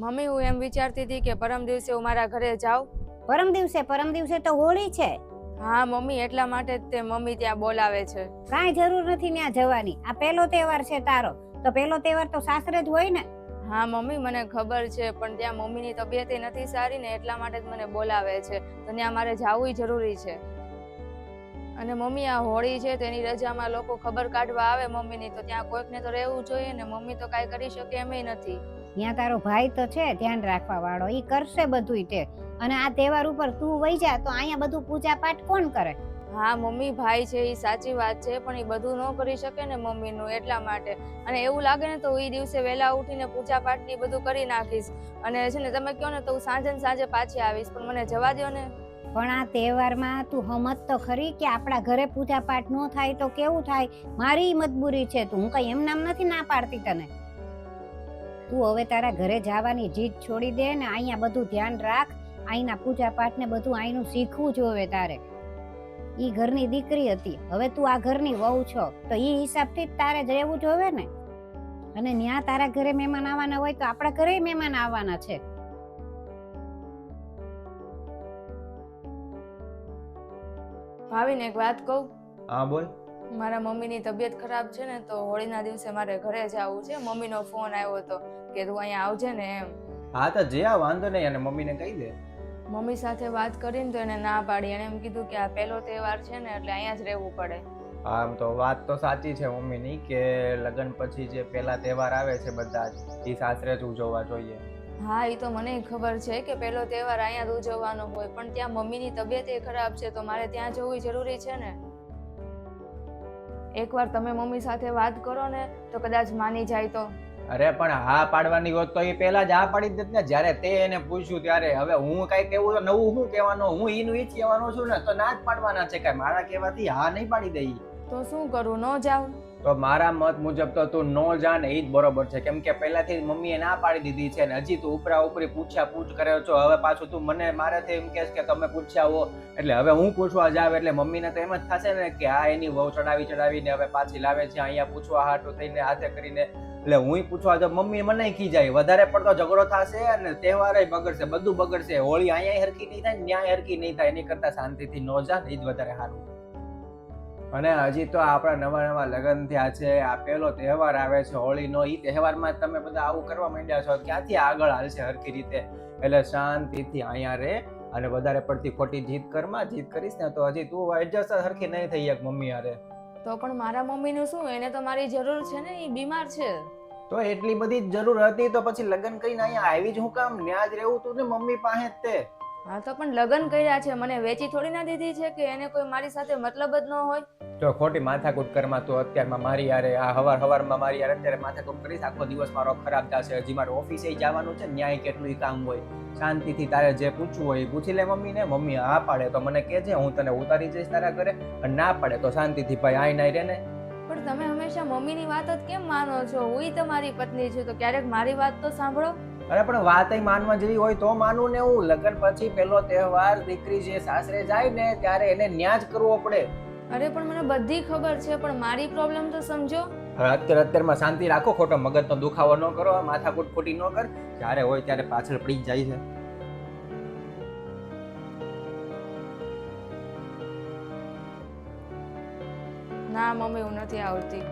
Mummy, હું એમ વિચારતી હતી કે પરમ દિવસે હું મારા ઘરે જાઉં. પરમ દિવસે તો હોળી છે. હા મમ્મી, એટલા માટે જ તે મમ્મી ત્યાં બોલાવે છે. કાંઈ જરૂર નથી ત્યાં જવાની. આ પહેલો તહેવાર છે તારો, તો પહેલો તહેવાર તો સાસરે જ હોય ને. હા મમ્મી, મને ખબર છે, પણ ત્યાં મમ્મીની તબિયત નથી સારી ને, એટલા માટે જ મને બોલાવે છે. તો ત્યાં મારે જવું જરૂરી છે. અને મમ્મી, આ હોળી છે તેની રજામાં લોકો ખબર કાઢવા આવે મમ્મીની, તો ત્યાં કોઈકને તો રહેવું જોઈએ ને. મમ્મી તો કાંઈ કરી શકે એમય નથી. ત્યાં તારો ભાઈ તો છે ધ્યાન રાખવા વાળો, ઈ કરશે બધુંય તે. અને આ તહેવાર ઉપર તું વઈ જા તો અહીંયા બધું પૂજા પાઠ કોણ કરે? હા મમ્મી, ભાઈ છે એ સાચી વાત છે, પણ એ બધું ન કરી શકે ને મમ્મીનું, એટલા માટે. અને એવું લાગે ને તો એ દિવસે વહેલા ઉઠીને પૂજા પાઠ ની બધું કરી નાખીશ. અને છે ને તમે કહો ને તો હું સાંજે પાછી આવીશ, પણ મને જવા દો ને. પણ આ તહેવારમાં તું સમજ તો ખરી કે આપણા ઘરે પૂજા પાઠ ન થાય તો કેવું થાય. મારી મજબૂરી છે, તું હું કઈ એમ નામ નથી ના પાડતી તને. તું હવે તારા ઘરે જવાની જીદ છોડી દે ને, અહીંયા બધું ધ્યાન રાખ. અહીંના પૂજા પાઠ ને બધું અહીંનું શીખવું જોવે તારે. ઈ ઘરની દીકરી હતી, હવે તું આ ઘરની વહુ છો, તો ઈ હિસાબથી જ તારે જ રહેવું જોવે ને. અને ન્યા તારા ઘરે મહેમાન આવવાના હોય તો આપણા ઘરે મહેમાન આવવાના છે. ભાવિને એક વાત કહું? હા બોલ. મારા મમ્મીની તબિયત ખરાબ છે ને, તો હોળીના દિવસે મારે ઘરે જવું છે. મમ્મીનો ફોન આવ્યો હતો કે તું અહીંયા આવજે ને એમ. હા તો જે વાંધો નહીં, અને મમ્મીને કહી દે. મમ્મી સાથે વાત કરીને તો એને ના પાડી. એને એમ કીધું કે આ પહેલો તહેવાર છે ને, એટલે અહીંયા જ રહેવું પડે. આમ તો વાત તો સાચી છે મમ્મીની, કે લગ્ન પછી જે પહેલા તહેવાર આવે છે બધા જ, એ સાસરે જ ઉજવવા જોઈએ. હા, એ તો મને ખબર છે કે પહેલો તહેવાર અહીંયા જ ઉજવવાનો હોય, પણ ત્યાં મમ્મીની તબિયત એ ખરાબ છે, તો મારે ત્યાં જવું જરૂરી છે ને. એકવાર તમે મમ્મી સાથે વાત કરો ને, તો કદાચ માની જાય તો. અરે પણ હા પાડવાની હોત તો એ પહેલા જ હા પાડી દેત ને, જ્યારે તે એને પૂછ્યું ત્યારે. હવે હું કઈ કેવું તો નવું શું કહેવાનો? હું ઈનું ઈ જ કહેવાનો છું ને, તો ના જ પાડવાના છે. કઈ મારા કહેવાથી હા નહીં પાડી દઈ. તો શું કરું, ન જાઉં? તો મારા મત મુજબ તો તું નો જાને ઈ જ બરોબર છે, કેમ કે પહેલાથી મમ્મીએ ના પાડી દીધી છે ને હજી તું ઉપરા ઉપરી પૂછ કર્યો છો. હવે પાછું તું મારાથી એમ કહેશ કે તમે પૂછ્યા હો, એટલે હવે હું પૂછવા જાવ એટલે મમ્મીને તો એમ જ થશે ને કે આ એની વહુ ચડાવીને હવે પાછી લાવે છે અહીંયા પૂછવા હાટું થઈને હાથે કરીને. એટલે હું પૂછવા જાવ મમ્મી મને ખીજાય, વધારે પડતો ઝઘડો થશે અને તહેવારે બગડશે, બધું બગડશે. હોળી અહીંયા હરખી નહીં થાય, ન્યાય હરખી નહીં થાય. એની કરતા શાંતિથી નો જા, એ જ વધારે સારું. અને હજી તો આપણા નવા લગ્ન થયા છે, આ પહેલો તહેવાર આવે છે હોળીનો. ઈ તહેવારમાં તમે બધા આવું કરવા માંડ્યા છો, ક્યાંથી આગળ હાલશે હરખી રીતે? એટલે શાંતિથી અહીંયા રહે, અને વધારે પડતી ખોટી જીદ કરીશ ને તો હજી તું એડજસ્ટ હરખી નહીં થઈ એક મમ્મી હારે. તો પણ મારા મમ્મીનું શું? એને તો મારી જરૂર છે ને, એ બીમાર છે. તો એટલી બધી જરૂર હતી તો પછી લગ્ન કરીને અહીંયા આવી જ હું કામ? ન્યા જ રહેવું તું ને મમ્મી પાસે જ તે. હા તો પણ લગ્ન કર્યા છે, મને વેચી થોડી ના દીધી છે કે એને કોઈ મારી સાથે મતલબ જ ન હોય. જો ખોટી માથાકૂટ કરમાં તું અત્યારમાં મારી યારે આ હવારમાં મારી યારે અત્યારે માથાકૂટ કરીશ, આખો દિવસ મારો ખરાબ થશે. હજી મારે ઓફિસે જવાનું છે, ન્યાય કેટલું કામ હોય. શાંતિથી તારે જે પૂછવું હોય એ પૂછી લે મમ્મીને. મમ્મી હા પાડે તો મને કહેજે, હું તને ઉતારી જઈશ તારા ઘરે. અને ના પાડે તો શાંતિથી ભાઈ આઈ નાઈ રે ને. પણ તમે હંમેશા મમ્મીની વાત જ કેમ માનો છો? હુંય તમારી પત્ની છું, તો ક્યારેક મારી વાત તો સાંભળો. અરે પણ વાત માનવા જેવી હોય તો માનું ને. હું લગ્ન પછી પહેલો તહેવાર દીકરી જે સાસરે જાય ને ત્યારે એને ન્યા જ કરવો પડે. અરે પણ મને બધી ખબર છે, પણ મારી પ્રોબ્લેમ તો સમજો. હવે અત્યારમાં શાંતિ રાખો, ખોટો મગજનો દુખાવો ન કરો, માથાકૂટ ખોટી ન કર. જ્યારે હોય ત્યારે પાછળ પડી જાય છે. ના મમ્મી, હું નથી આવતી.